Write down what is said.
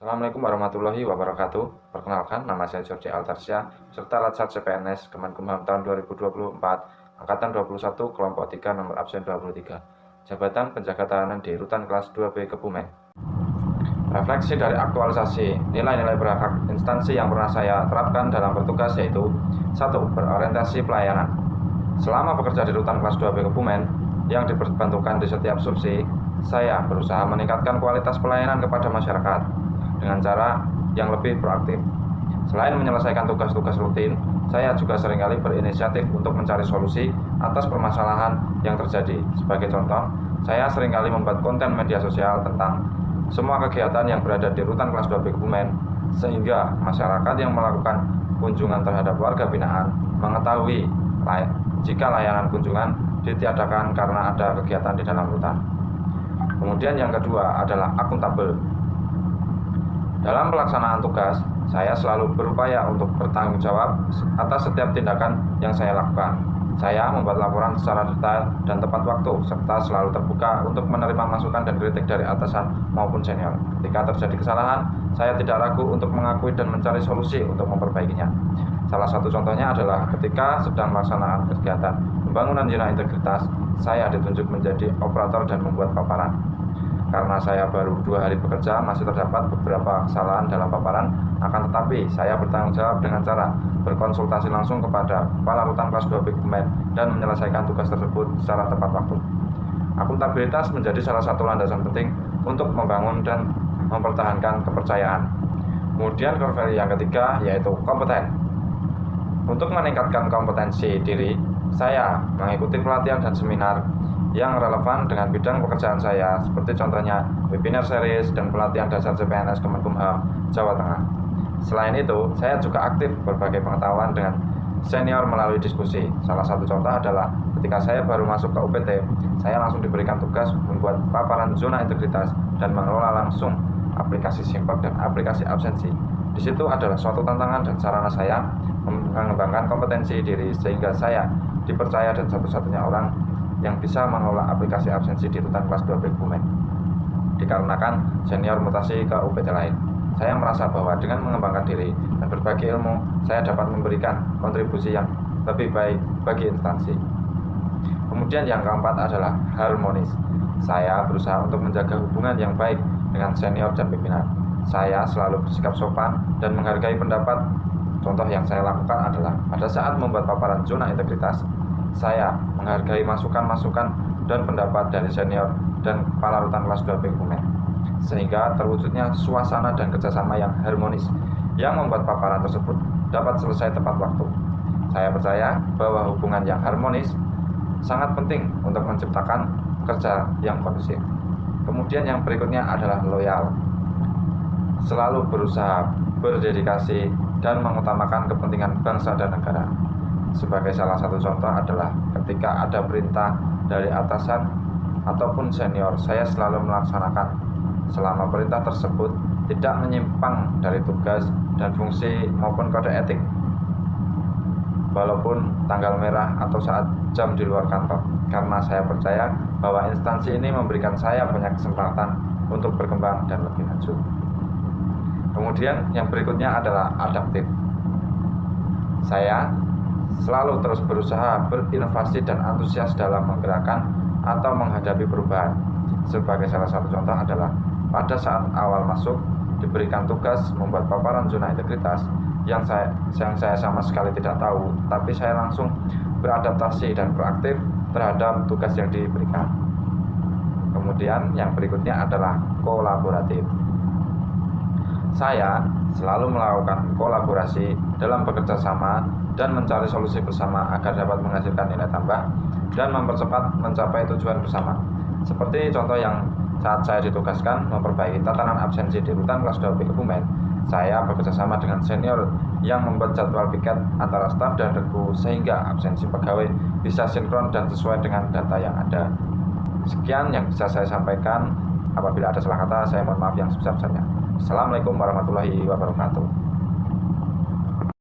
Assalamualaikum warahmatullahi wabarakatuh. Perkenalkan, nama saya Jordi Altarsya, serta Latsat CPNS Kemenkumham tahun 2024, Angkatan 21, Kelompok 3, nomor absen 23. Jabatan Penjaga Tahanan di Rutan Kelas 2B Kebumen. Refleksi dari aktualisasi nilai-nilai berhak instansi yang pernah saya terapkan dalam bertugas yaitu 1. Berorientasi pelayanan. Selama bekerja di Rutan Kelas 2B Kebumen yang diperbantukan di setiap subsi, saya berusaha meningkatkan kualitas pelayanan kepada masyarakat dengan cara yang lebih proaktif. Selain menyelesaikan tugas-tugas rutin, saya juga seringkali berinisiatif untuk mencari solusi atas permasalahan yang terjadi. Sebagai contoh, saya seringkali membuat konten media sosial tentang semua kegiatan yang berada di Rutan Kelas 2B Kebumen, sehingga masyarakat yang melakukan kunjungan terhadap warga binaan mengetahui jika layanan kunjungan ditiadakan karena ada kegiatan di dalam rutan. Kemudian yang kedua adalah akuntabel. Dalam pelaksanaan tugas, saya selalu berupaya untuk bertanggung jawab atas setiap tindakan yang saya lakukan. Saya membuat laporan secara detail dan tepat waktu, serta selalu terbuka untuk menerima masukan dan kritik dari atasan maupun senior. Ketika terjadi kesalahan, saya tidak ragu untuk mengakui dan mencari solusi untuk memperbaikinya. Salah satu contohnya adalah ketika sedang melaksanakan kegiatan pembangunan zona integritas, saya ditunjuk menjadi operator dan membuat paparan. Karena saya baru 2 hari bekerja, masih terdapat beberapa kesalahan dalam paparan, akan tetapi saya bertanggung jawab dengan cara berkonsultasi langsung kepada Kepala Rutan Kelas 2B Kebumen dan menyelesaikan tugas tersebut secara tepat waktu. Akuntabilitas menjadi salah satu landasan penting untuk membangun dan mempertahankan kepercayaan. Kemudian core value yang ketiga yaitu kompeten. Untuk meningkatkan kompetensi diri, saya mengikuti pelatihan dan seminar yang relevan dengan bidang pekerjaan saya, seperti contohnya webinar series dan pelatihan dasar CPNS Kemenkumham Jawa Tengah. Selain itu, saya juga aktif berbagi pengetahuan dengan senior melalui diskusi. Salah satu contoh adalah ketika saya baru masuk ke UPT, saya langsung diberikan tugas membuat paparan zona integritas dan mengelola langsung aplikasi Simpek dan aplikasi absensi. Di situ adalah suatu tantangan dan sarana saya mengembangkan kompetensi diri sehingga saya dipercaya dan satu-satunya orang yang bisa mengelola aplikasi absensi di Rutan Kelas 2B Kebumen. Dikarenakan senior mutasi ke UPT lain, saya merasa bahwa dengan mengembangkan diri dan berbagi ilmu, saya dapat memberikan kontribusi yang lebih baik bagi instansi. Kemudian yang keempat adalah harmonis. Saya berusaha untuk menjaga hubungan yang baik dengan senior dan pimpinan. Saya selalu bersikap sopan dan menghargai pendapat. Contoh yang saya lakukan adalah pada saat membuat paparan zona integritas, saya menghargai masukan-masukan dan pendapat dari senior dan Kepala Rutan Kelas 2B Kebumen, sehingga terwujudnya suasana dan kerjasama yang harmonis yang membuat paparan tersebut dapat selesai tepat waktu. Saya percaya bahwa hubungan yang harmonis sangat penting untuk menciptakan kerja yang kondusif. Kemudian yang berikutnya adalah loyal. Selalu berusaha, berdedikasi, dan mengutamakan kepentingan bangsa dan negara. Sebagai salah satu contoh adalah ketika ada perintah dari atasan ataupun senior, saya selalu melaksanakan selama perintah tersebut tidak menyimpang dari tugas dan fungsi maupun kode etik, walaupun tanggal merah atau saat jam di luar kantor, karena saya percaya bahwa instansi ini memberikan saya banyak kesempatan untuk berkembang dan lebih maju. Kemudian yang berikutnya adalah adaptif. Saya selalu terus berusaha berinovasi dan antusias dalam menggerakkan atau menghadapi perubahan. Sebagai salah satu contoh adalah pada saat awal masuk diberikan tugas membuat paparan zona integritas yang saya sama sekali tidak tahu, tapi saya langsung beradaptasi dan proaktif terhadap tugas yang diberikan. Kemudian yang berikutnya adalah kolaboratif. Saya selalu melakukan kolaborasi dalam bekerja sama dan mencari solusi bersama agar dapat menghasilkan nilai tambah dan mempercepat mencapai tujuan bersama. Seperti contoh yang saat saya ditugaskan memperbaiki tatanan absensi di Rutan Kelas 2B Kebumen, saya bekerja sama dengan senior yang membuat jadwal piket antara staf dan regu sehingga absensi pegawai bisa sinkron dan sesuai dengan data yang ada. Sekian yang bisa saya sampaikan. Apabila ada salah kata, saya mohon maaf yang sebesar-besarnya. Assalamualaikum warahmatullahi wabarakatuh.